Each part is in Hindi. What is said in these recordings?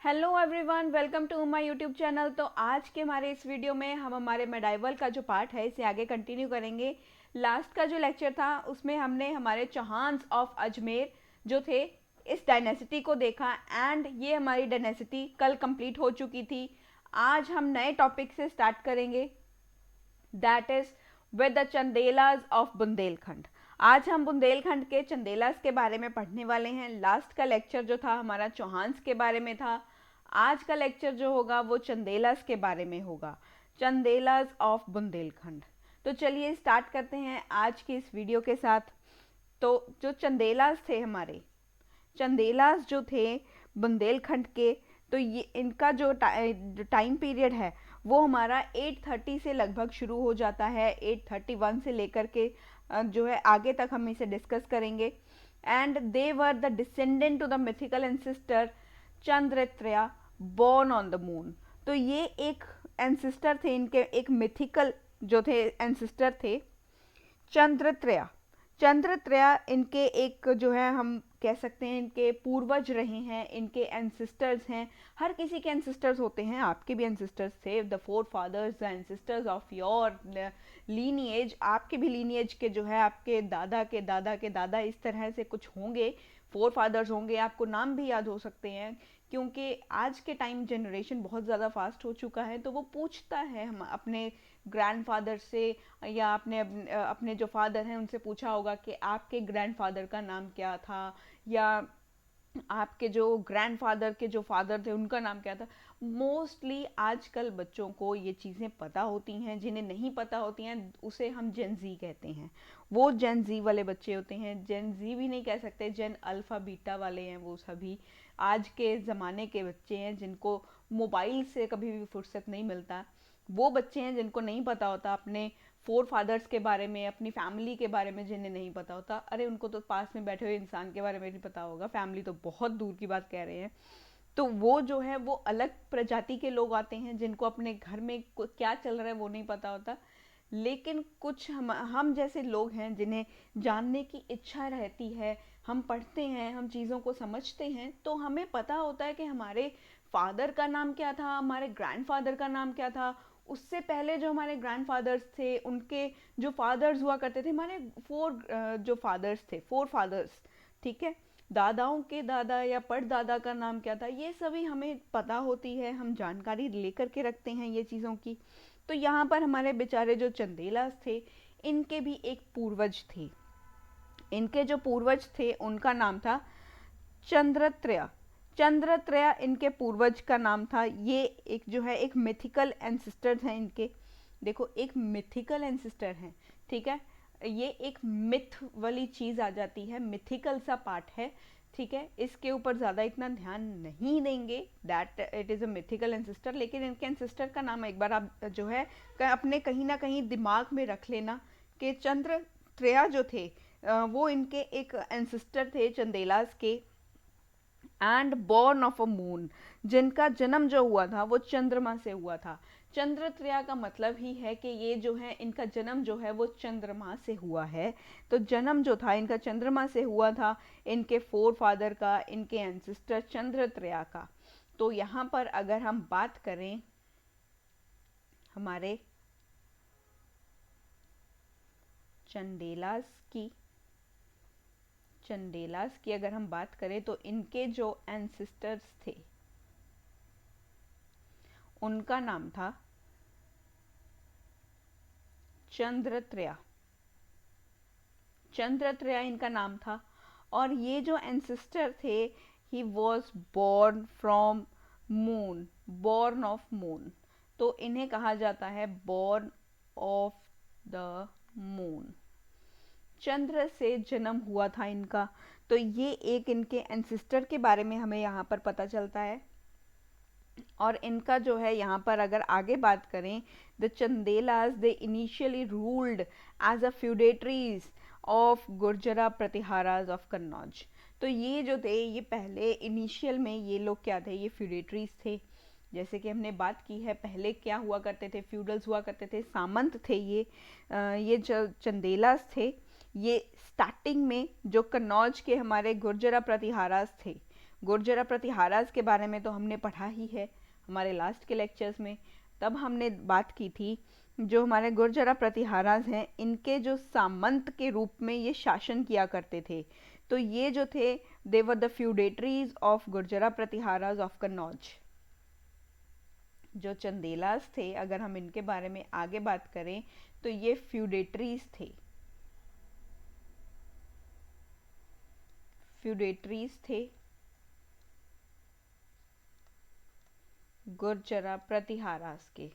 Hello everyone, welcome to my YouTube channel. तो आज के हमारे इस वीडियो में हम हमारे मेडाइवल का जो पार्ट है इसे आगे कंटिन्यू करेंगे। लास्ट का जो लेक्चर था उसमें हमने हमारे चौहान्स ऑफ अजमेर जो थे इस डायनेसिटी को देखा एंड ये हमारी डायनेसिटी कल कंप्लीट हो चुकी थी। आज हम नए टॉपिक से स्टार्ट करेंगे, that is with the Chandelas of Bundelkhand. आज हम बुंदेलखंड के चंदेलाज के बारे में पढ़ने वाले हैं। लास्ट का लेक्चर जो था हमारा चौहान्स के बारे में था। आज का लेक्चर जो होगा वो चंदेलाज के बारे में होगा, चंदेलाज ऑफ बुंदेलखंड। तो चलिए स्टार्ट करते हैं आज की इस वीडियो के साथ। तो जो चंदेलाज थे हमारे, चंदेलाज जो थे बुंदेलखंड के, तो ये इनका जो टाइम पीरियड है वो हमारा 830 से लगभग शुरू हो जाता है। 831 से लेकर के जो है आगे तक हम इसे डिस्कस करेंगे। And they were the descendant to the mythical ancestor Chandratreya born on the moon. तो ये एक एंसिस्टर थे इनके, एक मिथिकल जो थे एंसिस्टर थे चंद्रत्रया। चंद्रत्रया इनके एक जो है हम कह सकते हैं इनके पूर्वज रहे हैं, इनके एंसिस्टर्स हैं। हर किसी के एंसिस्टर्स होते हैं, आपके भी एंसिस्टर्स थे। The forefathers the ancestors of your lineage, आपके भी लीनिएज के जो है आपके दादा के दादा के दादा इस तरह से कुछ होंगे, फोर फादर्स होंगे। आपको नाम भी याद हो सकते हैं क्योंकि आज के टाइम जनरेशन बहुत ज़्यादा फास्ट हो चुका है, तो वो पूछता है हम अपने ग्रैंडफादर से या अपने जो फादर हैं उनसे पूछा होगा कि आपके ग्रैंडफादर का नाम क्या था, या आपके जो ग्रैंडफादर के जो फादर थे उनका नाम क्या था। मोस्टली आजकल बच्चों को ये चीज़ें पता होती हैं, जिन्हें नहीं पता होती हैं उसे हम जेन जी कहते हैं। वो जेन जी वाले बच्चे होते हैं, जेन जी भी नहीं कह सकते, जेन अल्फ़ा बीटा वाले हैं वो सभी। आज के ज़माने के बच्चे हैं जिनको मोबाइल से कभी भी फुर्सत नहीं मिलता। वो बच्चे हैं जिनको नहीं पता होता अपने फोर फादर्स के बारे में, अपनी फैमिली के बारे में जिन्हें नहीं पता होता। अरे उनको तो पास में बैठे हुए इंसान के बारे में नहीं पता होगा, फैमिली तो बहुत दूर की बात कह रहे हैं। तो वो जो है वो अलग प्रजाति के लोग आते हैं जिनको अपने घर में क्या चल रहा है वो नहीं पता होता। लेकिन कुछ हम जैसे लोग हैं जिन्हें जानने की इच्छा रहती है, हम पढ़ते हैं, हम चीज़ों को समझते हैं, तो हमें पता होता है कि हमारे फादर का नाम क्या था, हमारे ग्रैंडफादर का नाम क्या था। उससे पहले जो हमारे ग्रैंडफादर्स थे उनके जो फादर्स हुआ करते थे, हमारे जो फादर्स थे, फोर फादर्स, ठीक है, दादाओं के दादा या परदादा का नाम क्या था, ये सभी हमें पता होती है, हम जानकारी लेकर के रखते हैं ये चीज़ों की। तो यहाँ पर हमारे बेचारे जो चंदेलास थे इनके भी एक पूर्वज थे। इनके जो पूर्वज थे उनका नाम था चंद्रत्रया। चंद्रत्रया इनके पूर्वज का नाम था। ये एक जो है एक मिथिकल एंसिस्टर्स हैं इनके। देखो एक मिथिकल एंसिस्टर हैं, ठीक है, ये एक मिथ वाली चीज़ आ जाती है, मिथिकल सा पार्ट है, ठीक है। इसके ऊपर ज़्यादा इतना ध्यान नहीं देंगे, that it is a mythical ancestor. लेकिन इनके एंसिस्टर का नाम एक बार आप जो है अपने कहीं ना कहीं दिमाग में रख लेना कि चंद्र त्रेया जो थे वो इनके एक एंसिस्टर थे चंदेलास के। And born of a moon, जिनका जन्म जो हुआ था वो चंद्रमा से हुआ था। चंद्र त्रिया का मतलब ही है कि ये जो है इनका जन्म जो है वो चंद्रमा से हुआ है। तो जन्म जो था इनका चंद्रमा से हुआ था, इनके फोर फादर का, इनके एंसिस्टर चंद्र त्रिया का। तो यहाँ पर अगर हम बात करें हमारे चंदेलास की, चंदेलास की अगर हम बात करें तो इनके जो एंसिस्टर्स थे उनका नाम था चंद्रत्रया। चंद्रत्रया इनका नाम था। और ये जो एंसिस्टर थे, he was born from moon, born of moon. तो इन्हें कहा जाता है बोर्न ऑफ द मून, चंद्र से जन्म हुआ था इनका। तो ये एक इनके एंसिस्टर के बारे में हमें यहाँ पर पता चलता है। और इनका जो है यहाँ पर अगर आगे बात करें, the Chandelas they initially ruled as a feudatories of Gurjara Pratiharas of Kannauj. तो ये जो थे ये पहले इनिशियल में ये लोग क्या थे, ये फ्यूडेटरीज थे। जैसे कि हमने बात की है पहले क्या हुआ करते थे, फ्यूडल्स हुआ करते थे, सामंत थे ये जो चंदेलास थे ये स्टार्टिंग में जो कन्नौज के हमारे गुर्जरा प्रतिहाराज थे गुर्जरा प्रतिहारास के बारे में तो हमने पढ़ा ही है हमारे लास्ट के लेक्चर्स में। तब हमने बात की थी जो हमारे गुर्जरा प्रतिहारास हैं, इनके जो सामंत के रूप में ये शासन किया करते थे। तो ये जो थे, they were the feudatories of Gurjara Pratiharas of Kannauj. जो चंदेलास थे, अगर हम इनके बारे में आगे बात करें तो ये फ्यूडेटरीज थे, फ्यूडेटरीज थे गुर्जरा प्रतिहारास के।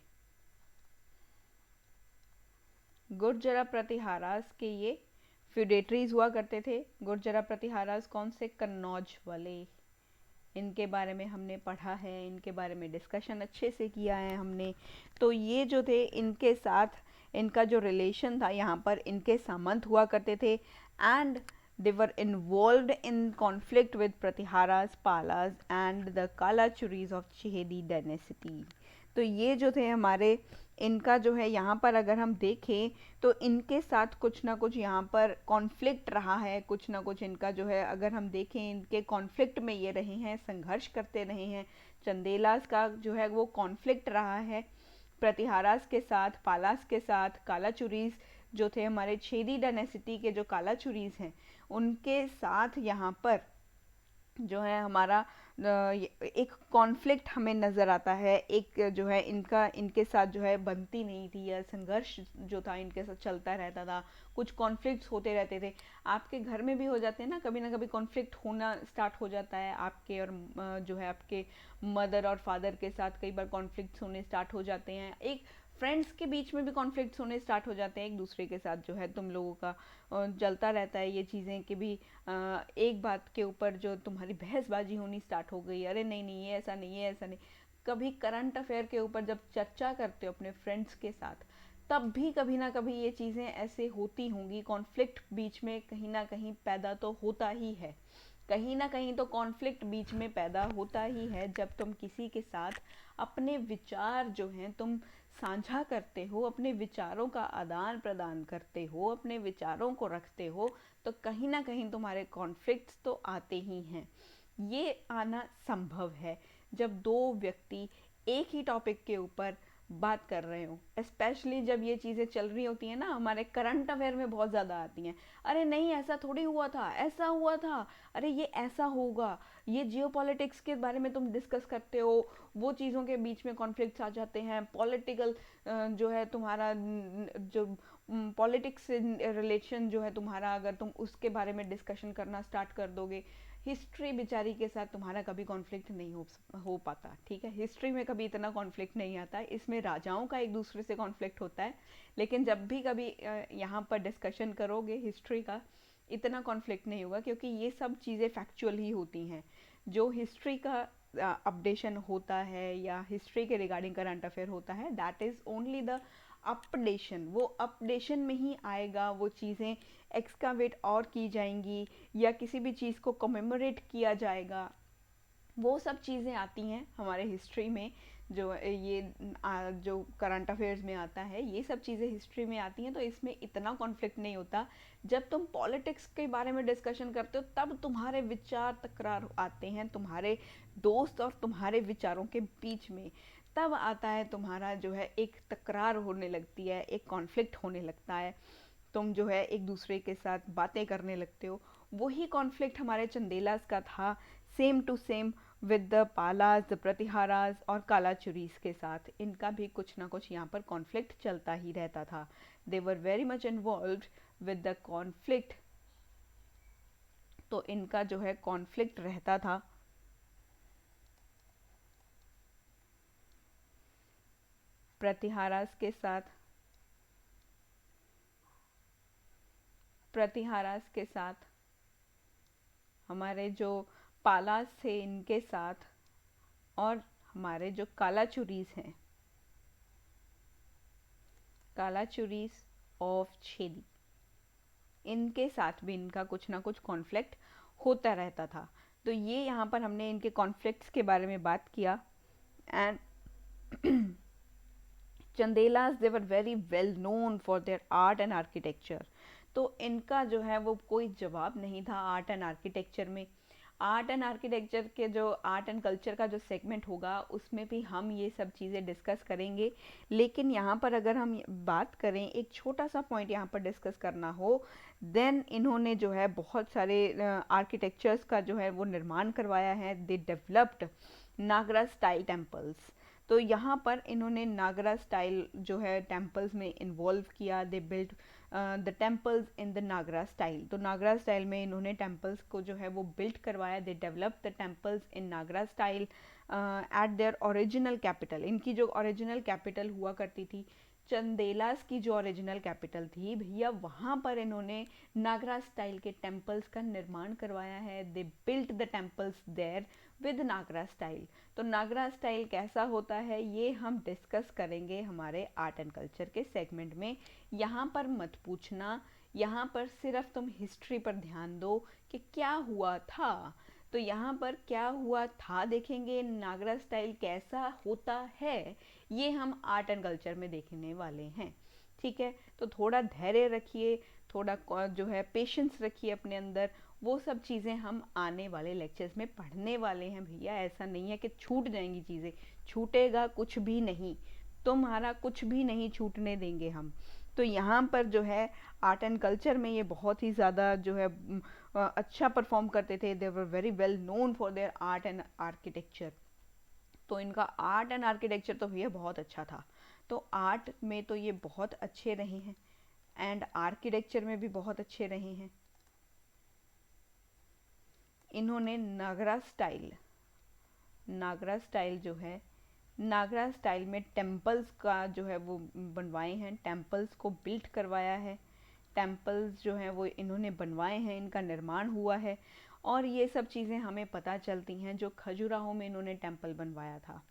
गुर्जरा प्रतिहारास के ये फ्यूडेटरीज हुआ करते थे। गुर्जरा प्रतिहारास कौन से? कन्नौज वाले। इनके बारे में हमने पढ़ा है, इनके बारे में डिस्कशन अच्छे से किया है हमने। तो ये जो थे, इनके साथ इनका जो रिलेशन था, यहाँ पर इनके सामंत हुआ करते थे and they were involved in conflict with Pratiharas, Palas and the Kalachuris of Chedi dynasty। तो ये जो थे हमारे, इनका जो है यहाँ पर अगर हम देखें तो इनके साथ कुछ ना कुछ यहाँ पर कॉन्फ्लिक्ट रहा है, कुछ ना कुछ इनका जो है, अगर हम देखें इनके कॉन्फ्लिक्ट में ये रहे हैं, संघर्ष करते रहे हैं। चंदेलास का जो है वो कॉन्फ्लिक्ट रहा है प्रतिहारास के साथ, पालास के साथ। कालाचुरीज जो थे हमारे छेदी डायनेसिटी के जो कालाचुरीज हैं, उनके साथ यहाँ पर जो है हमारा एक कॉन्फ्लिक्ट हमें नज़र आता है। एक जो है इनका, इनके साथ जो है बनती नहीं थी, या संघर्ष जो था इनके साथ चलता रहता था, कुछ कॉन्फ्लिक्ट्स होते रहते थे। आपके घर में भी हो जाते हैं ना कभी कॉन्फ्लिक्ट होना स्टार्ट हो जाता है आपके और जो है आपके मदर और फादर के साथ कई बार कॉन्फ्लिक्ट्स होने स्टार्ट हो जाते हैं। एक फ्रेंड्स के बीच में भी कॉन्फ्लिक्ट्स होने स्टार्ट हो जाते हैं, एक दूसरे के साथ जो है तुम लोगों का चलता रहता है ये चीज़ें कि भी एक बात के ऊपर जो तुम्हारी बहसबाजी होनी स्टार्ट हो गई, अरे नहीं नहीं ये ऐसा नहीं, ये ऐसा नहीं। कभी करंट अफेयर के ऊपर जब चर्चा करते हो अपने फ्रेंड्स के साथ, तब भी कभी ना कभी ये चीज़ें ऐसे होती होंगी, कॉन्फ्लिक्ट बीच में कहीं ना कहीं पैदा तो होता ही है। कहीं ना कहीं तो कॉन्फ्लिक्ट बीच में पैदा होता ही है जब तुम किसी के साथ अपने विचार जो हैं तुम साझा करते हो, अपने विचारों का आदान प्रदान करते हो, अपने विचारों को रखते हो, तो कहीं ना कहीं तुम्हारे कॉन्फ्लिक्ट्स तो आते ही हैं। ये आना संभव है जब दो व्यक्ति एक ही टॉपिक के ऊपर बात कर रहे हो, स्पेशली जब ये चीज़ें चल रही होती हैं ना, हमारे करंट अफेयर में बहुत ज़्यादा आती हैं। अरे नहीं ऐसा थोड़ी हुआ था, ऐसा हुआ था, अरे ये ऐसा होगा। ये जियो पॉलिटिक्स के बारे में तुम डिस्कस करते हो, वो चीज़ों के बीच में कॉन्फ्लिक्ट्स आ जाते हैं। पॉलिटिकल जो है तुम्हारा जो पॉलिटिक्स से रिलेशन जो है तुम्हारा, अगर तुम उसके बारे में डिस्कशन करना स्टार्ट कर दोगे, हिस्ट्री बेचारी के साथ तुम्हारा कभी कॉन्फ्लिक्ट नहीं हो पाता। ठीक है, हिस्ट्री में कभी इतना कॉन्फ्लिक्ट नहीं आता है। इसमें राजाओं का एक दूसरे से कॉन्फ्लिक्ट होता है, लेकिन जब भी कभी यहाँ पर डिस्कशन करोगे हिस्ट्री का, इतना कॉन्फ्लिक्ट नहीं होगा, क्योंकि ये सब चीज़ें फैक्चुअल ही होती हैं। जो हिस्ट्री का अपडेशन होता है या हिस्ट्री के रिगार्डिंग करंट अफेयर होता है, that is only the updation. वो अपडेशन में ही आएगा, वो चीज़ें एक्सकावेट और की जाएंगी या किसी भी चीज़ को कमेमोरेट किया जाएगा। वो सब चीज़ें आती हैं हमारे हिस्ट्री में, जो ये जो करंट अफेयर्स में आता है, ये सब चीज़ें हिस्ट्री में आती हैं। तो इसमें इतना कॉन्फ्लिक्ट नहीं होता। जब तुम पॉलिटिक्स के बारे में डिस्कशन करते हो, तब तुम्हारे विचार तकरार आते हैं, तुम्हारे दोस्त और तुम्हारे विचारों के बीच में। तब आता है तुम्हारा जो है एक तकरार होने लगती है, एक कॉन्फ्लिक्ट होने लगता है, तुम जो है एक दूसरे के साथ बातें करने लगते हो। वही कॉन्फ्लिक्ट हमारे चंदेलास का था, same to same with the Palas, the Pratiharas और कालाचुरीस के साथ। इनका भी कुछ ना कुछ यहाँ पर कॉन्फ्लिक्ट चलता ही रहता था। They were very much involved with the conflict. तो इनका जो है कॉन्फ्लिक्ट रहता था। प्रतिहारास के साथ, प्रतिहारास के साथ, हमारे जो पालास थे इनके साथ, और हमारे जो कालाचुरीस हैं, कालाचुरीस ऑफ छेदी, इनके साथ भी इनका कुछ ना कुछ कॉन्फ्लिक्ट होता रहता था। तो ये यहाँ पर हमने इनके कॉन्फ्लिक्ट्स के बारे में बात किया। And Chandelas they were very well known for their art and architecture. तो इनका जो है वो कोई जवाब नहीं था आर्ट एंड आर्किटेक्चर में। आर्ट एंड आर्किटेक्चर के जो आर्ट एंड कल्चर का जो सेगमेंट होगा उसमें भी हम ये सब चीज़ें डिस्कस करेंगे। लेकिन यहाँ पर अगर हम बात करें, एक छोटा सा पॉइंट यहाँ पर डिस्कस करना हो, देन इन्होंने जो है बहुत सारे आर्किटेक्चर्स का जो है वो निर्माण करवाया है। They developed Nagara style temples. तो यहाँ पर इन्होंने नागरा स्टाइल जो है टेम्पल्स में इन्वॉल्व किया। They built the temples in the Nagara style. तो नागरा स्टाइल में इन्होंने टेम्पल्स को जो है वो बिल्ट करवाया। They develop the temples in Nagara style at their original capital. इनकी जो ओरिजिनल कैपिटल हुआ करती थी, चंदेलास की जो ओरिजिनल कैपिटल थी भैया, वहाँ पर इन्होंने नागरा स्टाइल के टेम्पल्स का निर्माण करवाया है। They built the temples there with Nagara style. तो नागरा स्टाइल कैसा होता है ये हम डिस्कस करेंगे हमारे आर्ट एंड कल्चर के सेगमेंट में। यहाँ पर मत पूछना, यहाँ पर सिर्फ तुम हिस्ट्री पर ध्यान दो कि क्या हुआ था। तो यहाँ पर क्या हुआ था देखेंगे, नागरा स्टाइल कैसा होता है ये हम आर्ट एंड कल्चर में देखने वाले हैं। ठीक है, तो थोड़ा धैर्य रखिए, थोड़ा जो है पेशेंस रखिए अपने अंदर। वो सब चीज़ें हम आने वाले लेक्चर्स में पढ़ने वाले हैं भैया। ऐसा नहीं है कि छूट जाएंगी चीज़ें, छूटेगा कुछ भी नहीं, तुम्हारा कुछ भी नहीं छूटने देंगे हम। तो यहाँ पर जो है आर्ट एंड कल्चर में ये बहुत ही ज़्यादा जो है अच्छा परफॉर्म करते थे। They were very well known for their art and architecture. तो इनका आर्ट एंड आर्किटेक्चर तो भैया बहुत अच्छा था। तो आर्ट में तो ये बहुत अच्छे रहे हैं एंड आर्किटेक्चर में भी बहुत अच्छे रहे हैं। इन्होंने नागरा स्टाइल जो है, नागरा स्टाइल में टेम्पल्स का जो है वो बनवाए हैं, टेम्पल्स को बिल्ट करवाया है। टेम्पल्स जो हैं वो इन्होंने बनवाए हैं, इनका निर्माण हुआ है। और ये सब चीज़ें हमें पता चलती हैं जो खजुराहो में इन्होंने टेम्पल बनवाया था।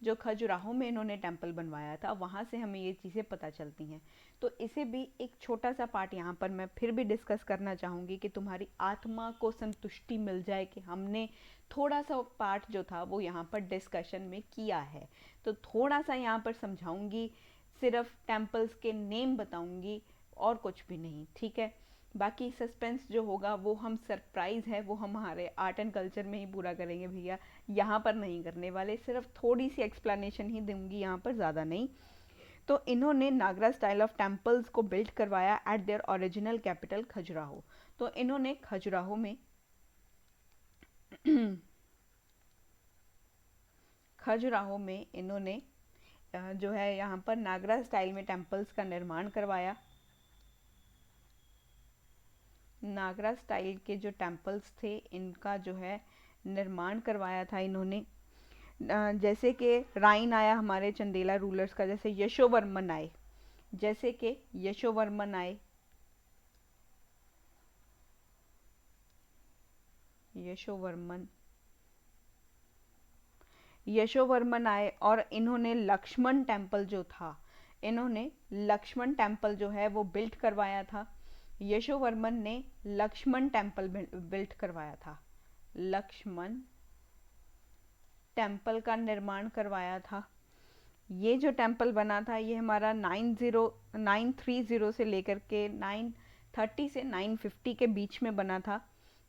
जो खजुराहो में इन्होंने टेम्पल बनवाया था वहाँ से हमें ये चीज़ें पता चलती हैं। तो इसे भी एक छोटा सा पार्ट यहाँ पर मैं फिर भी डिस्कस करना चाहूँगी कि तुम्हारी आत्मा को संतुष्टि मिल जाए कि हमने थोड़ा सा पार्ट जो था वो यहाँ पर डिस्कशन में किया है। तो थोड़ा सा यहाँ पर समझाऊँगी, सिर्फ टेम्पल्स के नेम बताऊँगी और कुछ भी नहीं। ठीक है, बाकी सस्पेंस जो होगा वो हम सरप्राइज़ है वो हमारे आर्ट एंड कल्चर में ही पूरा करेंगे भैया, यहाँ पर नहीं करने वाले। सिर्फ थोड़ी सी एक्सप्लेनेशन ही दूंगी यहाँ पर, ज़्यादा नहीं। तो इन्होंने नागरा स्टाइल ऑफ टेम्पल्स को बिल्ड करवाया eight their original capital Khajuraho. तो इन्होंने खजुराहो में खजुराहो में इन्होंने जो है यहाँ पर नागरा स्टाइल में टेम्पल्स का निर्माण करवाया। नागरा स्टाइल के जो टेम्पल्स थे इनका जो है निर्माण करवाया था इन्होंने। जैसे कि राइन आया हमारे चंदेला रूलर्स का, जैसे यशोवर्मन आए, जैसे कि यशोवर्मन आए, यशोवर्मन यशोवर्मन आए और इन्होंने लक्ष्मण टेम्पल जो था, इन्होंने लक्ष्मण टेम्पल जो है वो बिल्ट करवाया था। यशोवर्मन ने लक्ष्मण टेम्पल बिल्ट करवाया था, लक्ष्मण टेम्पल का निर्माण करवाया था। ये जो टेम्पल बना था ये हमारा 930 से लेकर के 930 से 950 के बीच में बना था।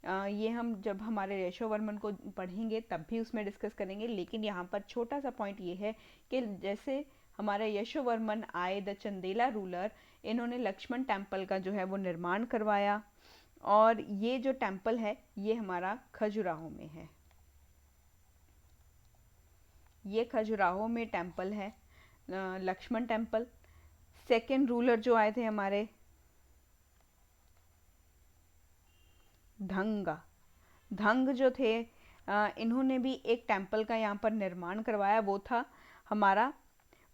ये हम जब हमारे यशोवर्मन को पढ़ेंगे तब भी उसमें डिस्कस करेंगे। लेकिन यहाँ पर छोटा सा पॉइंट ये है कि जैसे हमारे यशोवर्मन आए द चंदेला रूलर, इन्होंने लक्ष्मण टेम्पल का जो है वो निर्माण करवाया। और ये जो टेम्पल है ये हमारा खजुराहो में है, ये खजुराहो में टेम्पल है लक्ष्मण टेम्पल। सेकेंड रूलर जो आए थे हमारे धंग जो थे, इन्होंने भी एक टेम्पल का यहाँ पर निर्माण करवाया, वो था हमारा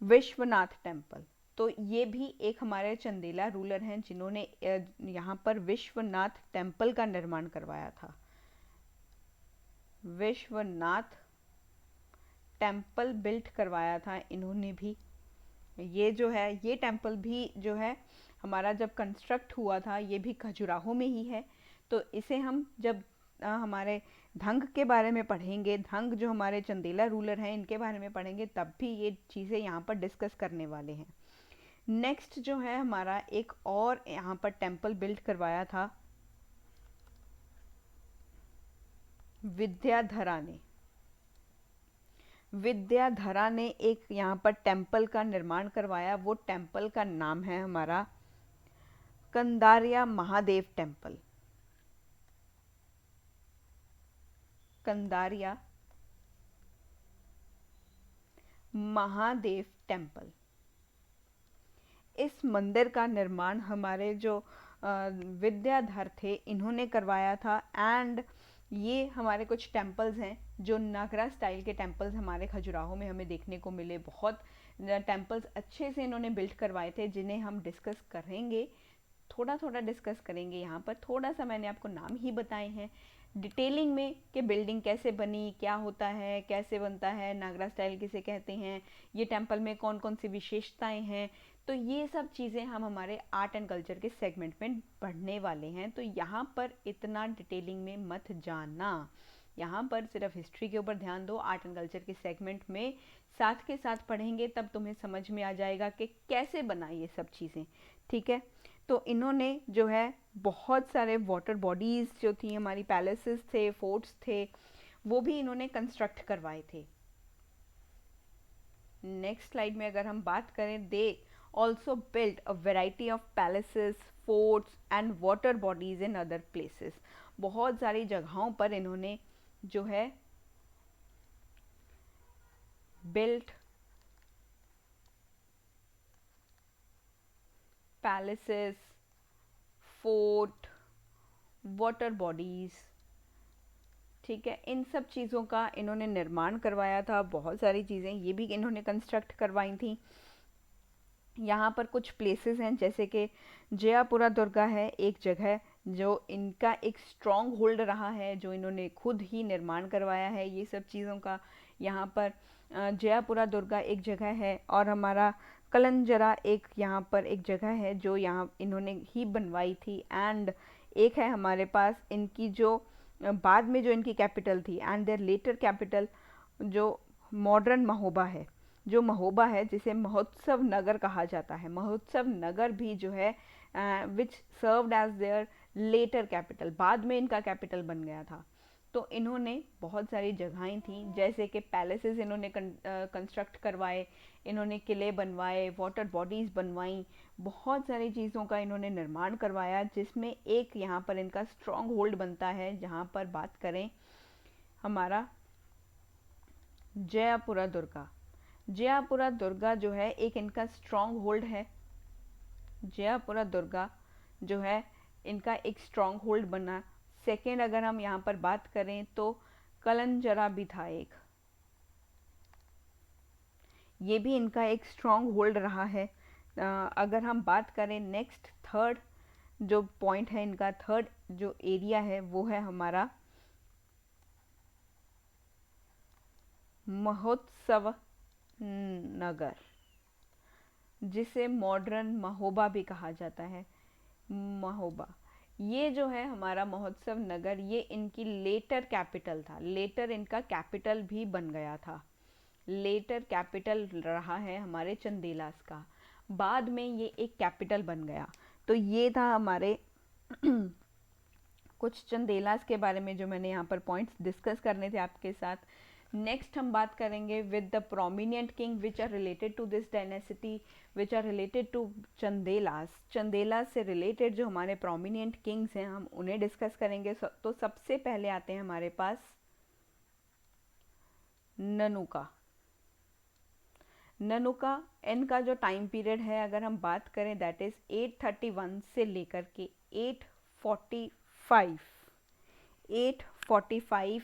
विश्वनाथ टेम्पल। तो ये भी एक हमारे चंदेला रूलर हैं जिन्होंने यहाँ पर विश्वनाथ टेम्पल का निर्माण करवाया था। विश्वनाथ टेम्पल बिल्ट करवाया था इन्होंने भी। ये जो है ये टेम्पल भी जो है हमारा जब कंस्ट्रक्ट हुआ था ये भी खजुराहो में ही है। तो इसे हम जब हमारे धंग के बारे में पढ़ेंगे, धंग जो हमारे चंदेला रूलर हैं इनके बारे में पढ़ेंगे, तब भी ये चीज़ें यहाँ पर डिस्कस करने वाले हैं। नेक्स्ट जो है हमारा एक और यहाँ पर टेम्पल बिल्ड करवाया था, विद्याधरा ने एक यहाँ पर टेम्पल का निर्माण करवाया। वो टेम्पल का नाम है हमारा कंदारिया महादेव टेम्पल। कंदारिया महादेव टेम्पल। इस मंदिर का निर्माण हमारे जो विद्याधर थे इन्होंने करवाया था। एंड ये हमारे कुछ टेम्पल्स हैं जो नागरा स्टाइल के टेम्पल्स हमारे खजुराहो में हमें देखने को मिले। बहुत टेम्पल्स अच्छे से इन्होंने बिल्ड करवाए थे जिन्हें हम डिस्कस करेंगे, थोड़ा थोड़ा डिस्कस करेंगे। यहाँ पर थोड़ा सा मैंने आपको नाम ही बताए हैं डिटेलिंग में कि बिल्डिंग कैसे बनी, क्या होता है, कैसे बनता है, नागरा स्टाइल किसे कहते हैं, ये टेम्पल में कौन कौन सी विशेषताएं हैं। तो ये सब चीज़ें हम हमारे आर्ट एंड कल्चर के सेगमेंट में पढ़ने वाले हैं। तो यहाँ पर इतना डिटेलिंग में मत जाना, यहाँ पर सिर्फ हिस्ट्री के ऊपर ध्यान दो। आर्ट एंड कल्चर के सेगमेंट में साथ के साथ पढ़ेंगे तब तुम्हें समझ में आ जाएगा कि कैसे बना ये सब चीज़ें। ठीक है, तो इन्होंने जो है बहुत सारे वाटर बॉडीज़ जो थी, हमारी पैलेसेस थे, फोर्ट्स थे, वो भी इन्होंने कंस्ट्रक्ट करवाए थे। नेक्स्ट स्लाइड में अगर हम बात करें, they also built a variety of palaces, forts and water bodies in other places. बहुत सारी जगहों पर इन्होंने जो है built palaces, fort, water bodies, ठीक है, इन सब चीज़ों का इन्होंने निर्माण करवाया था। बहुत सारी चीज़ें ये भी इन्होंने कंस्ट्रक्ट करवाई थी। यहाँ पर कुछ प्लेसेस हैं जैसे कि जयापुरा दुर्गा है एक जगह जो इनका एक स्ट्रॉन्ग होल्ड रहा है, जो इन्होंने खुद ही निर्माण करवाया है ये सब चीज़ों का। यहाँ पर जयापुरा दुर्गा एक जगह है और हमारा कलंजरा एक यहाँ पर एक जगह है जो यहाँ इन्होंने ही बनवाई थी। एंड एक है हमारे पास इनकी जो बाद में जो इनकी कैपिटल थी एंड देयर लेटर कैपिटल जो मॉडर्न महोबा है, जो महोबा है जिसे महोत्सव नगर कहा जाता है। महोत्सव नगर भी जो है which served as their later capital, बाद में इनका कैपिटल बन गया था। तो इन्होंने बहुत सारी जगहें थी जैसे कि पैलेसेस इन्होंने कंस्ट्रक्ट करवाए, इन्होंने किले बनवाए, वाटर बॉडीज़ बनवाई, बहुत सारी चीज़ों का इन्होंने निर्माण करवाया। जिसमें एक यहाँ पर इनका स्ट्रॉन्ग होल्ड बनता है। जहाँ पर बात करें हमारा जयापुरा दुर्गा, जयापुरा दुर्गा जो है एक इनका स्ट्रॉन्ग होल्ड है। जयापुरा दुर्गा जो है इनका एक स्ट्रॉन्ग होल्ड बना। सेकेंड अगर हम यहाँ पर बात करें तो कलंजरा भी था एक, ये भी इनका एक स्ट्रॉन्ग होल्ड रहा है। अगर हम बात करें नेक्स्ट थर्ड जो पॉइंट है इनका, थर्ड जो एरिया है वो है हमारा महोत्सव नगर, जिसे मॉडर्न महोबा भी कहा जाता है। महोबा ये जो है हमारा महोत्सव नगर, ये इनकी लेटर कैपिटल था। लेटर इनका कैपिटल भी बन गया था, लेटर कैपिटल रहा है हमारे चंदेलास का, बाद में ये एक कैपिटल बन गया। तो ये था हमारे कुछ चंदेलास के बारे में जो मैंने यहाँ पर पॉइंट्स डिस्कस करने थे आपके साथ। नेक्स्ट हम बात करेंगे with the prominent king which are related to this dynasty, which are related to Chandelas. Chandelas से रिलेटेड जो हमारे प्रोमिनेंट किंग्स हैं हम उन्हें डिस्कस करेंगे। तो सबसे पहले आते हैं हमारे पास ननुका। ननुका इनका जो टाइम पीरियड है अगर हम बात करें दैट इज 831 से लेकर के 845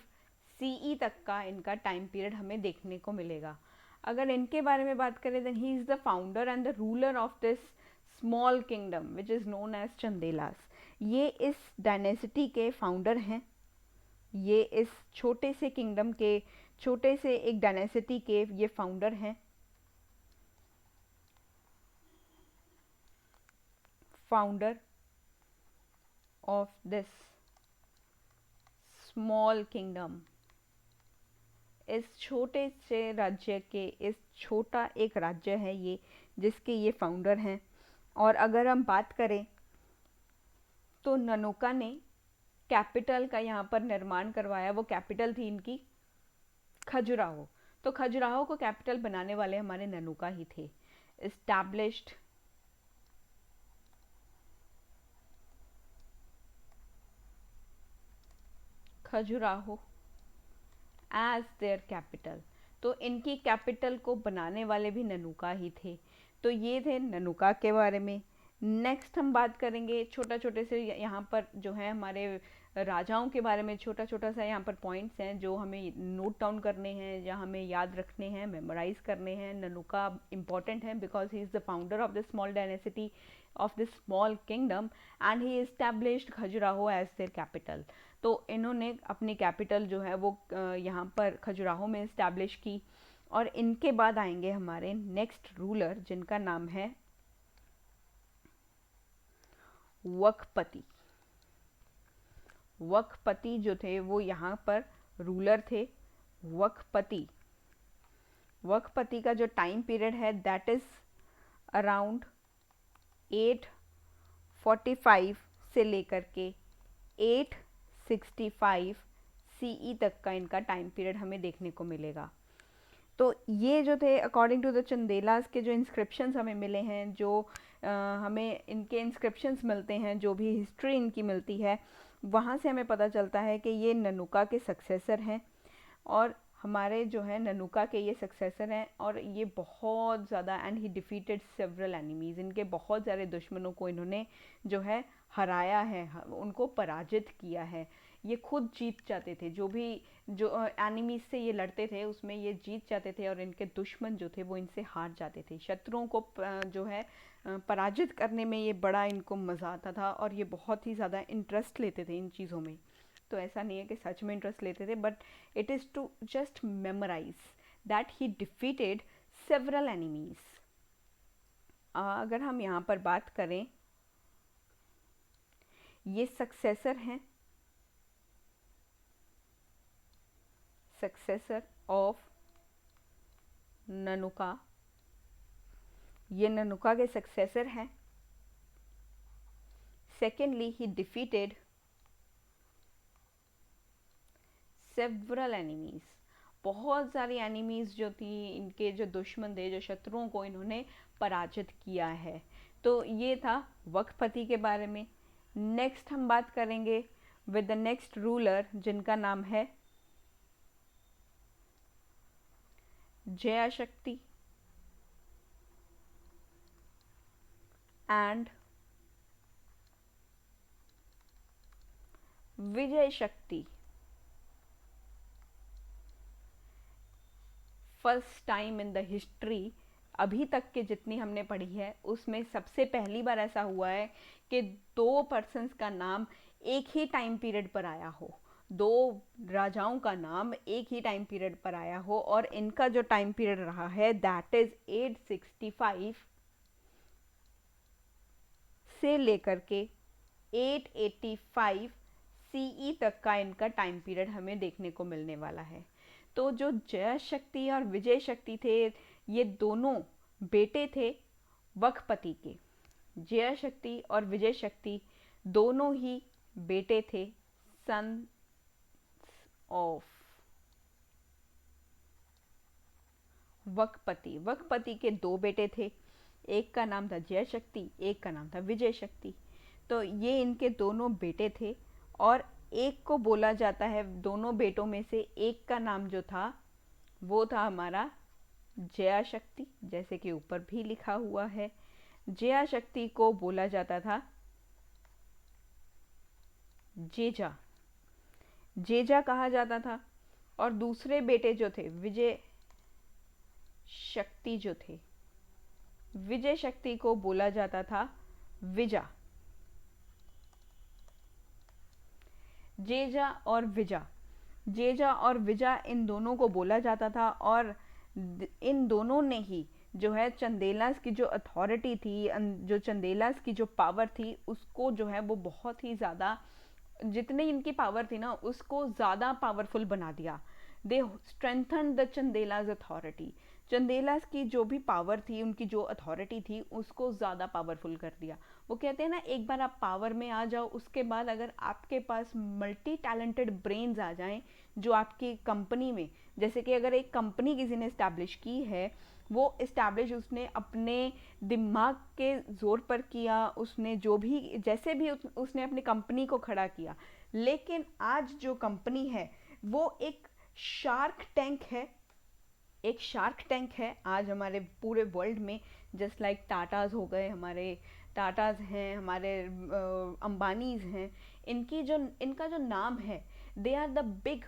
सीई तक का इनका टाइम पीरियड हमें देखने को मिलेगा। अगर इनके बारे में बात करें then he is the founder and the ruler of this small kingdom which is known as Chandelas. ये इस डायनेसिटी के फाउंडर हैं, ये इस छोटे से किंगडम के, छोटे से एक डायनेसिटी के ये फाउंडर हैं। Founder of this small kingdom, इस छोटे से राज्य के, इस छोटा एक राज्य है ये जिसके ये फाउंडर हैं। और अगर हम बात करें तो ननुका ने कैपिटल का यहाँ पर निर्माण करवाया, वो कैपिटल थी इनकी खजुराहो। तो खजुराहो को कैपिटल बनाने वाले हमारे ननुका ही थे। Established Khajuraho as their capital. तो इनकी कैपिटल को बनाने वाले भी ननुका ही थे। तो ये थे ननुका के बारे में। नेक्स्ट हम बात करेंगे छोटा छोटे से यहाँ पर जो है हमारे राजाओं के बारे में। छोटा छोटा सा यहाँ पर पॉइंट्स हैं जो हमें नोट डाउन करने हैं या हमें याद रखने हैं, मेमोराइज करने हैं। ननुका इम्पॉर्टेंट है because he is the founder of the small dynasty of this small kingdom and he established Khajuraho as their capital. तो इन्होंने अपनी कैपिटल जो है वो यहाँ पर खजुराहो में इस्टेब्लिश की। और इनके बाद आएंगे हमारे नेक्स्ट रूलर जिनका नाम है वकपति। वकपति जो थे वो यहाँ पर रूलर थे। वकपति वकपति का जो टाइम पीरियड है दैट इज अराउंड 845 से लेकर के 865 सीई तक का इनका टाइम पीरियड हमें देखने को मिलेगा। तो ये जो थे अकॉर्डिंग टू द चंदेलास के जो इंस्क्रिप्शंस हमें मिले हैं, जो हमें इनके इंस्क्रिप्शंस मिलते हैं, जो भी हिस्ट्री इनकी मिलती है, वहाँ से हमें पता चलता है कि ये ननुका के सक्सेसर हैं। और हमारे जो है ननुका के ये सक्सेसर हैं और ये बहुत ज़्यादा and he defeated several enemies. इनके बहुत सारे दुश्मनों को इन्होंने जो है हराया है, उनको पराजित किया है। ये खुद जीत जाते थे, जो भी जो एनिमीज से ये लड़ते थे उसमें ये जीत जाते थे और इनके दुश्मन जो थे वो इनसे हार जाते थे। शत्रुओं को जो है पराजित करने में ये बड़ा इनको मज़ा आता था और ये बहुत ही ज़्यादा इंटरेस्ट लेते थे इन चीज़ों में। तो ऐसा नहीं है कि सच में इंटरेस्ट लेते थे, but it is to just memorise that he defeated several enemies. अगर हम यहाँ पर बात करें, ये सक्सेसर हैं, सक्सेसर ऑफ ननुका। ये ननुका के सक्सेसर हैं। Secondly he defeated several enemies. बहुत सारी एनिमीज जो थी, इनके जो दुश्मन थे, जो शत्रुओं को इन्होंने पराजित किया है। तो ये था वकपति के बारे में। नेक्स्ट हम बात करेंगे विद द नेक्स्ट रूलर जिनका नाम है जयाशक्ति एंड विजय शक्ति। First time in the history, अभी तक के जितनी हमने पढ़ी है उसमें सबसे पहली बार ऐसा हुआ है कि दो पर्सन्स का नाम एक ही टाइम पीरियड पर आया हो, दो राजाओं का नाम एक ही टाइम पीरियड पर आया हो। और इनका जो टाइम पीरियड रहा है दैट इज 865 से लेकर के 885 सीई तक का इनका टाइम पीरियड हमें देखने को मिलने वाला है। तो जो जय शक्ति और विजय शक्ति थे, ये दोनों बेटे थे वकपति के। जय शक्ति और विजय शक्ति दोनों ही बेटे थे, सन ऑफ वकपति। वकपति के दो बेटे थे, एक का नाम था जय शक्ति, एक का नाम था विजय शक्ति। तो ये इनके दोनों बेटे थे और एक को बोला जाता है, दोनों बेटों में से एक का नाम जो था वो था हमारा जया शक्ति, जैसे कि ऊपर भी लिखा हुआ है। जया शक्ति को बोला जाता था जेजा, जेजा कहा जाता था। और दूसरे बेटे जो थे विजय शक्ति जो थे, विजय शक्ति को बोला जाता था विजा। जेजा और विजा, जेजा और विजा इन दोनों को बोला जाता था। और इन दोनों ने ही जो है चंदेलास की जो अथॉरिटी थी, जो चंदेलास की जो पावर थी, उसको जो है वो बहुत ही ज़्यादा, जितनी इनकी पावर थी ना उसको ज़्यादा पावरफुल बना दिया। They strengthen the Chandelas authority. Chandelas की जो भी पावर थी, उनकी जो अथॉरिटी थी, उसको ज़्यादा पावरफुल कर दिया। वो कहते हैं ना, एक बार आप पावर में आ जाओ, उसके बाद अगर आपके पास मल्टी टैलेंटेड ब्रेन्स आ जाएं जो आपकी कंपनी में, जैसे कि अगर एक कंपनी किसी ने इस्टेब्लिश की है, वो इस्टेब्लिश उसने अपने दिमाग के ज़ोर पर किया, उसने जो भी जैसे भी उसने अपनी कंपनी को खड़ा किया। लेकिन आज जो कंपनी है वो एक शार्क टैंक है, एक शार्क टैंक है आज हमारे पूरे वर्ल्ड में। जस्ट लाइक टाटाज हो गए, हमारे टाटाज हैं, हमारे अंबानीज हैं, इनका जो नाम है, they are the big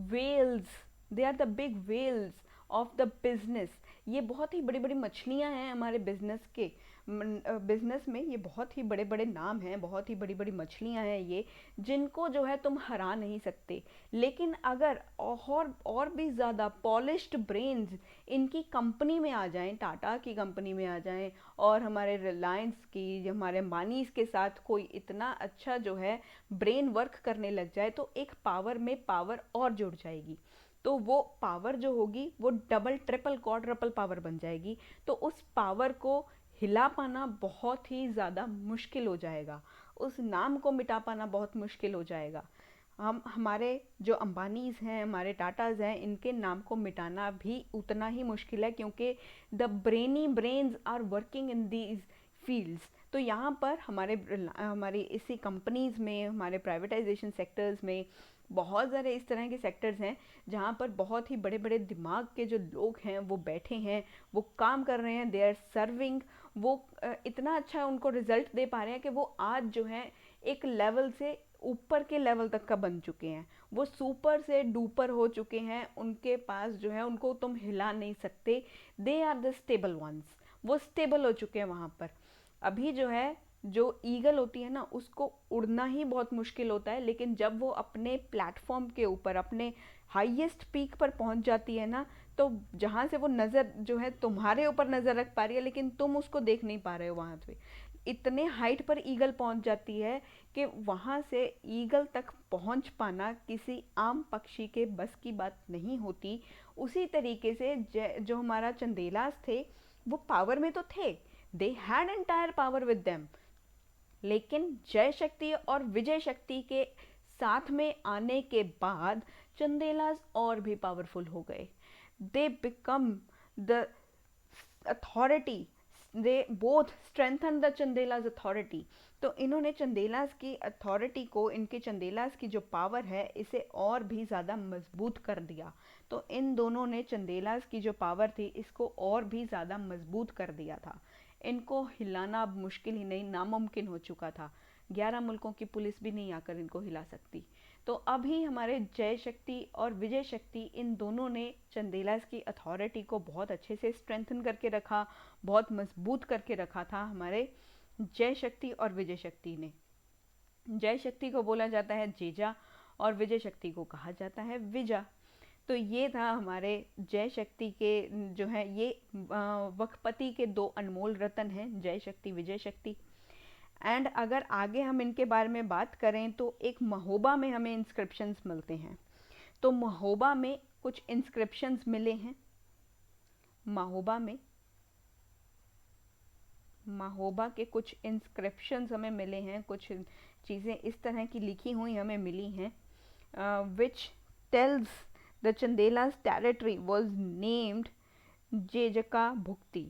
whales, they are the big whales of the business. ये बहुत ही बड़ी बड़ी मछलियां हैं हमारे बिजनेस के, बिजनेस में ये बहुत ही बड़े बड़े नाम हैं, बहुत ही बड़ी बड़ी मछलियां हैं ये, जिनको जो है तुम हरा नहीं सकते। लेकिन अगर और भी ज़्यादा पॉलिश्ड ब्रेन्स इनकी कंपनी में आ जाएं, टाटा की कंपनी में आ जाएं, और हमारे रिलायंस की, हमारे अंबानीज के साथ कोई इतना अच्छा जो है ब्रेन वर्क करने लग जाए, तो एक पावर में पावर और जुड़ जाएगी। तो वो पावर जो होगी वो डबल ट्रिपल क्वाड्रपल पावर बन जाएगी। तो उस पावर को हिला पाना बहुत ही ज़्यादा मुश्किल हो जाएगा, उस नाम को मिटा पाना बहुत मुश्किल हो जाएगा। हमारे जो अंबानीज हैं, हमारे टाटाज हैं, इनके नाम को मिटाना भी उतना ही मुश्किल है, क्योंकि the brainy brains are working in these fields. तो यहाँ पर हमारी इसी कंपनीज में, हमारे प्राइवेटाइजेशन सेक्टर्स में बहुत सारे इस तरह के सेक्टर्स हैं जहाँ पर बहुत ही बड़े बड़े दिमाग के जो लोग हैं वो बैठे हैं, वो काम कर रहे हैं, दे आर सर्विंग। वो इतना अच्छा उनको रिजल्ट दे पा रहे हैं कि वो आज जो है एक लेवल से ऊपर के लेवल तक का बन चुके हैं, वो सुपर से डुपर हो चुके हैं। उनके पास जो है, उनको तुम हिला नहीं सकते, they are the stable ones, वो स्टेबल हो चुके हैं वहाँ पर। अभी जो है, जो ईगल होती है ना, उसको उड़ना ही बहुत मुश्किल होता है, लेकिन जब वो अपने प्लेटफॉर्म के ऊपर, अपने हाईएस्ट पीक पर पहुंच जाती है ना, तो जहाँ से वो नज़र जो है तुम्हारे ऊपर नज़र रख पा रही है, लेकिन तुम उसको देख नहीं पा रहे हो, वहाँ पे इतने हाइट पर ईगल पहुंच जाती है कि वहाँ से ईगल तक पहुंच पाना किसी आम पक्षी के बस की बात नहीं होती। उसी तरीके से जो हमारा चंदेलास थे, वो पावर में तो थे, they had entire power with them, लेकिन जय शक्ति और विजय शक्ति के साथ में आने के बाद चंदेलाज और भी पावरफुल हो गए। They become the authority, they both strengthen the Chandelas authority. तो इन्होंने चंदेलाज की अथॉरिटी को, इनके चंदेलाज की जो पावर है, इसे और भी ज़्यादा मजबूत कर दिया। तो इन दोनों ने चंदेलाज की जो पावर थी इसको और भी ज़्यादा मजबूत कर दिया था। इनको हिलाना अब मुश्किल ही नहीं, नामुमकिन हो चुका था। 11 मुल्कों की पुलिस भी नहीं आकर इनको हिला सकती। तो अभी हमारे जय शक्ति और विजय शक्ति, इन दोनों ने चंदेलाज की अथॉरिटी को बहुत अच्छे से स्ट्रेंथन करके रखा, बहुत मजबूत करके रखा था हमारे जय शक्ति और विजय शक्ति ने। जय शक्ति को बोला जाता है जेजा और विजय शक्ति को कहा जाता है विजा। तो ये था हमारे जय शक्ति के जो है, ये वक्पति के दो अनमोल रतन हैं, जय शक्ति विजय शक्ति। एंड अगर आगे हम इनके बारे में बात करें तो एक महोबा में हमें इंस्क्रिप्शंस मिलते हैं। तो महोबा में कुछ इंस्क्रिप्शंस मिले हैं, महोबा के कुछ इंस्क्रिप्शंस हमें मिले हैं, कुछ चीज़ें इस तरह की लिखी हुई हमें मिली हैं, which tells the Chandelas territory was named Jejaka Bhukti.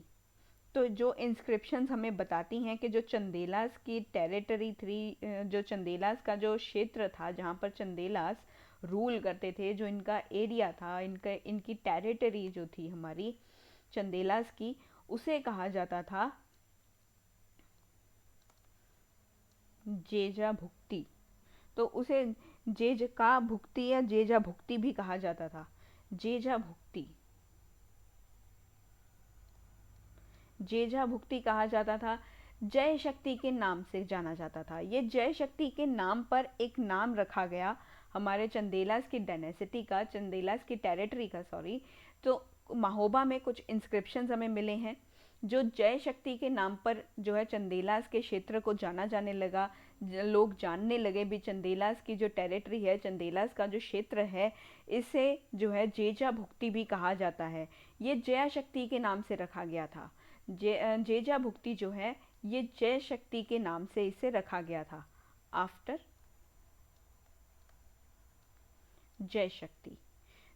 तो जो इंस्क्रिप्शंस हमें बताती हैं कि जो चंदेलाज की टेरिटरी थी, जो चंदेलाज का जो क्षेत्र था जहाँ पर चंदेलाज रूल करते थे, जो इनका एरिया था, इनकी टेरिटरी जो थी हमारी चंदेलाज की, उसे कहा जाता था जेजा भुक्ति। तो उसे जेजका भुक्ति या जेजा भुक्ति भी कहा जाता था। जेजा भुक्ति, जेजा भुक्ति कहा जाता था, जय शक्ति के नाम से जाना जाता था। ये जय शक्ति के नाम पर एक नाम रखा गया हमारे चंदेलाज की डायनेसिटी का, चंदेलाज की टेरिटरी का, सॉरी। तो महोबा में कुछ इंस्क्रिप्शंस हमें मिले हैं जो जय शक्ति के नाम पर जो है चंदेलाज के क्षेत्र को जाना जाने लगा। लोग जानने लगे भी चंदेलाज की जो टेरिटरी है, चंदेलाज का जो क्षेत्र है, इसे जो है जेजा भुक्ति भी कहा जाता है। ये जया शक्ति के नाम से रखा गया था। जेजा भुक्ति जो है ये जय शक्ति के नाम से इसे रखा गया था, आफ्टर जय शक्ति।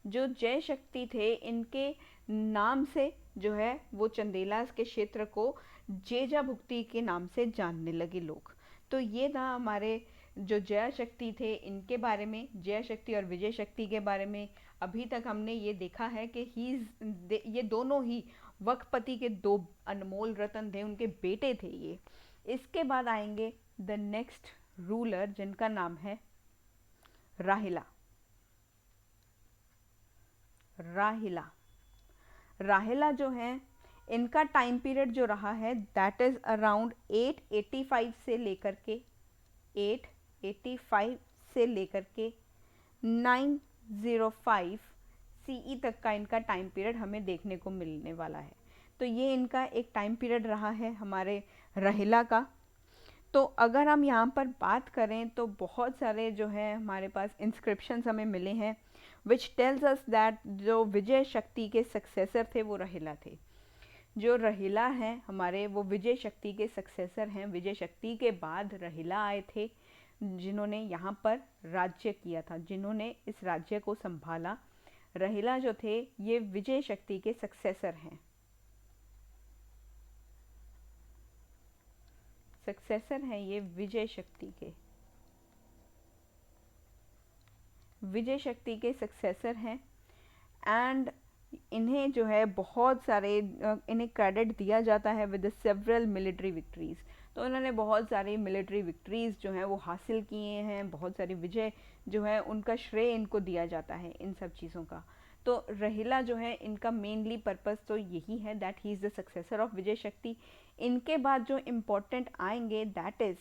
जो जय शक्ति थे, इनके नाम से जो है वो चंदेला के क्षेत्र को जेजा भुक्ति के नाम से जानने लगे लोग। तो ये था हमारे जो जय शक्ति थे इनके बारे में, जय शक्ति और विजय शक्ति के बारे में। अभी तक हमने ये देखा है कि ये दोनों ही वकपति के दो अनमोल रत्न थे, उनके बेटे थे ये। इसके बाद आएंगे द नेक्स्ट रूलर, जिनका नाम है राहिला। राहिला जो है, इनका टाइम पीरियड जो रहा है दैट इज अराउंड 885 से लेकर के 905 सीई तक का इनका टाइम पीरियड हमें देखने को मिलने वाला है। तो ये इनका एक टाइम पीरियड रहा है हमारे राहिला का। तो अगर हम यहाँ पर बात करें तो बहुत सारे जो है हमारे पास इंस्क्रिप्शंस हमें मिले हैं विच टेल्स अस दैट जो विजय शक्ति के सक्सेसर थे वो राहिला थे। जो राहिला हैं हमारे, वो विजय शक्ति के सक्सेसर हैं। विजय शक्ति के बाद राहिला आए थे, जिन्होंने यहाँ पर राज्य किया था, जिन्होंने इस राज्य को संभाला। राहिला जो थे ये विजय शक्ति के सक्सेसर हैं, ये विजय शक्ति के सक्सेसर हैं। एंड इन्हें जो है बहुत सारे इन्हें क्रेडिट दिया जाता है विद सेवरल मिलिट्री विक्ट्रीज। तो इन्होंने बहुत सारी मिलिट्री विक्ट्रीज जो हैं वो हासिल किए हैं, बहुत सारी विजय जो है उनका श्रेय इनको दिया जाता है इन सब चीज़ों का। तो राहिला जो है इनका मेनली पर्पस तो यही है that he is the successor of Vijay Shakti. इनके बाद जो इम्पोर्टेंट आएंगे दैट इज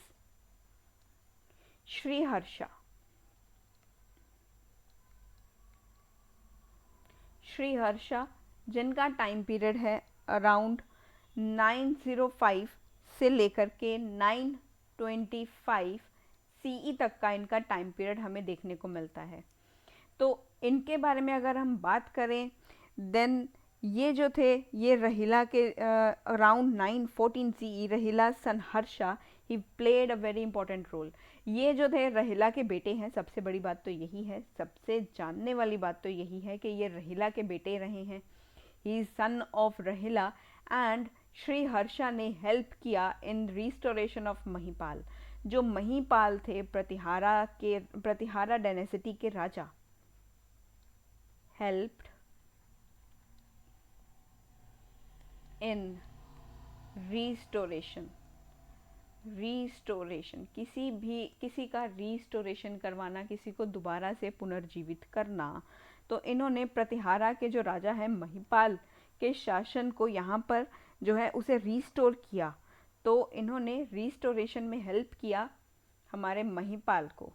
श्रीहर्षा। जिनका टाइम पीरियड है अराउंड 905 से लेकर के 925 सीई तक का इनका टाइम पीरियड हमें देखने को मिलता है। तो इनके बारे में अगर हम बात करें देन ये जो थे ये राहिला के around 914 CE Rahila Sanharsha he played a very important role. ये जो थे राहिला के बेटे हैं, सबसे बड़ी बात तो यही है, सबसे जानने वाली बात तो यही है कि ये राहिला के बेटे रहे हैं। ही इज सन ऑफ राहिला एंड श्रीहर्षा ने हेल्प किया इन रिस्टोरेशन ऑफ महिपाल। जो महिपाल थे प्रतिहारा डायनेसिटी के राजा, हेल्प्ड इन रिस्टोरेशन किसी का रिस्टोरेशन करवाना, किसी को दोबारा से पुनर्जीवित करना। तो इन्होंने प्रतिहारा के जो राजा है महिपाल के शासन को यहाँ पर जो है उसे रिस्टोर किया। तो इन्होंने रिस्टोरेशन में हेल्प किया हमारे महिपाल को।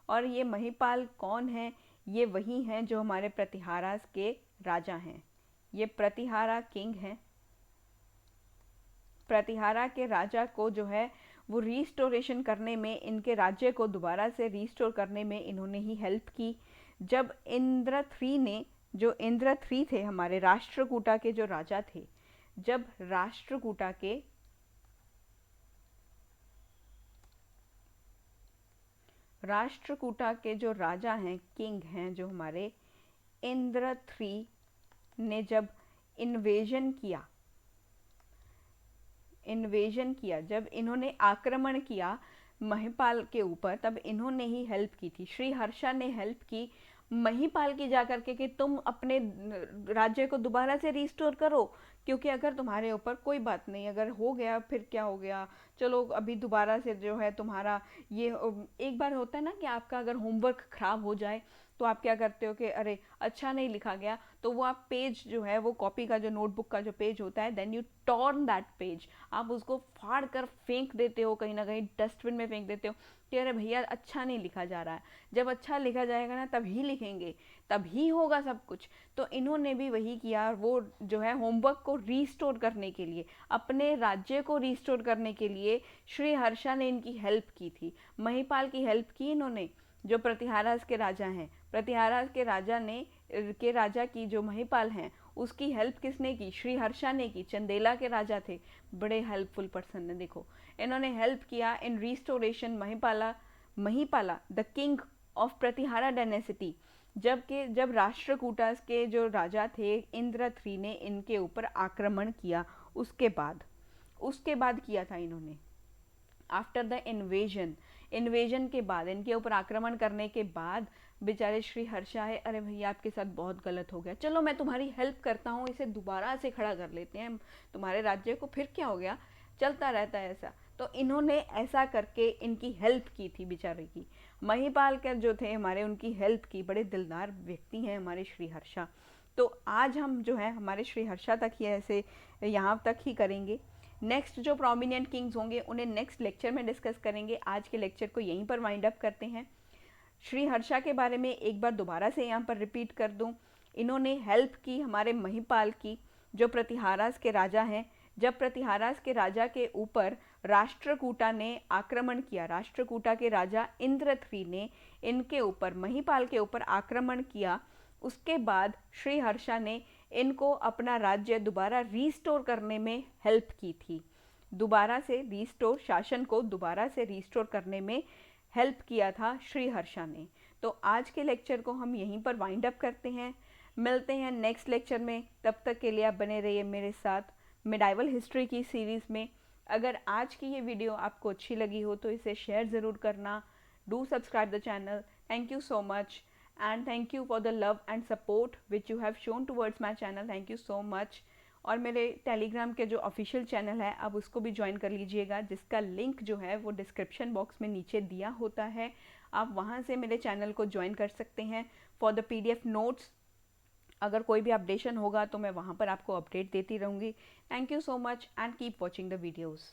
और ये महिपाल कौन है? ये वही हैं जो हमारे प्रतिहारा के राजा हैं। ये प्रतिहारा किंग हैं। प्रतिहारा के राजा को जो है वो रिस्टोरेशन करने में, इनके राज्य को दोबारा से रिस्टोर करने में इन्होंने ही हेल्प की। जब इंद्रथ्री थे हमारे राष्ट्रकूटा के जो राजा थे, जब राष्ट्रकूटा के जो राजा हैं, किंग हैं, जो हमारे इंद्रथ्री ने जब इन्वेजन किया, जब इन्होंने आक्रमण किया महिपाल के ऊपर, तब इन्होंने ही हेल्प की थी। श्रीहर्षा ने हेल्प की महिपाल की जाकर के कि तुम अपने राज्य को दोबारा से रिस्टोर करो, क्योंकि अगर तुम्हारे ऊपर कोई बात नहीं, अगर हो गया फिर क्या हो गया, चलो अभी दोबारा से जो है तुम्हारा ये एक बार होता है ना कि आपका अगर होमवर्क खराब हो जाए तो आप क्या करते हो कि अरे अच्छा नहीं लिखा गया, तो वो आप पेज जो है वो कॉपी का जो नोटबुक का जो पेज होता है, then you torn that page, आप उसको फाड़ कर फेंक देते हो, कहीं ना कहीं डस्टबिन में फेंक देते हो कि अरे भैया अच्छा नहीं लिखा जा रहा है। जब अच्छा लिखा जाएगा ना तभी लिखेंगे, तभी होगा सब कुछ। तो इन्होंने भी वही किया, वो जो है होमवर्क को रीस्टोर करने के लिए, अपने राज्य को रीस्टोर करने के लिए श्रीहर्षा ने इनकी हेल्प की थी। महिपाल की हेल्प की इन्होंने, जो प्रतिहारा के राजा हैं। प्रतिहारा के राजा की जो महिपाल हैं उसकी हेल्प किसने की? श्रीहर्षा ने की। चंदेला के राजा थे, बड़े हेल्पफुल पर्सन है। देखो इन्होंने हेल्प किया in restoration Mahipala the king of Pratihara dynasty. जब राष्ट्रकूटा के जो राजा थे इंद्रथ्री ने इनके ऊपर आक्रमण किया, उसके बाद किया था इन्होंने। आफ्टर द इन्वेजन के बाद, इनके ऊपर आक्रमण करने के बाद बेचारे श्री हर्षा है, अरे भैया आपके साथ बहुत गलत हो गया, चलो मैं तुम्हारी हेल्प करता हूँ, इसे दोबारा से खड़ा कर लेते हैं तुम्हारे राज्य को। फिर क्या हो गया, चलता रहता है ऐसा। तो इन्होंने ऐसा करके इनकी हेल्प की थी बेचारे की। महिपाल के जो थे हमारे, उनकी हेल्प की। बड़े दिलदार व्यक्ति हैं हमारे श्री हर्षा। तो आज हम जो है हमारे श्री हर्षा तक ही ऐसे यहाँ तक ही करेंगे। नेक्स्ट जो प्रोमिनेंट किंग्स होंगे उन्हें नेक्स्ट लेक्चर में डिस्कस करेंगे। आज के लेक्चर को यहीं पर वाइंड अप करते हैं। श्री हर्षा के बारे में एक बार दोबारा से यहाँ पर रिपीट कर दूँ, इन्होंने हेल्प की हमारे महिपाल की, जो प्रतिहारास के राजा हैं। जब प्रतिहारास के राजा के ऊपर राष्ट्रकूटा ने आक्रमण किया, राष्ट्रकूटा के राजा इंद्रथ्री ने इनके ऊपर, महिपाल के ऊपर आक्रमण किया, उसके बाद श्री हर्षा ने इनको अपना राज्य दोबारा रीस्टोर करने में हेल्प की थी। दोबारा से रीस्टोर, शासन को दोबारा से रीस्टोर करने में हेल्प किया था श्री हर्षा ने। तो आज के लेक्चर को हम यहीं पर वाइंड अप करते हैं। मिलते हैं नेक्स्ट लेक्चर में, तब तक के लिए आप बने रहिए मेरे साथ मेडाइवल हिस्ट्री की सीरीज़ में। अगर आज की ये वीडियो आपको अच्छी लगी हो तो इसे शेयर ज़रूर करना। Do subscribe the channel. Thank you so much and thank you for the love and support which you have shown towards my channel. thank you so much। और मेरे टेलीग्राम के जो ऑफिशियल चैनल है आप उसको भी ज्वाइन कर लीजिएगा, जिसका लिंक जो है वो डिस्क्रिप्शन बॉक्स में नीचे दिया होता है। आप वहाँ से मेरे चैनल को ज्वाइन कर सकते हैं फॉर द PDF नोट्स। अगर कोई भी अपडेशन होगा तो मैं वहाँ पर आपको अपडेट देती रहूँगी। Thank you so much and keep watching the videos.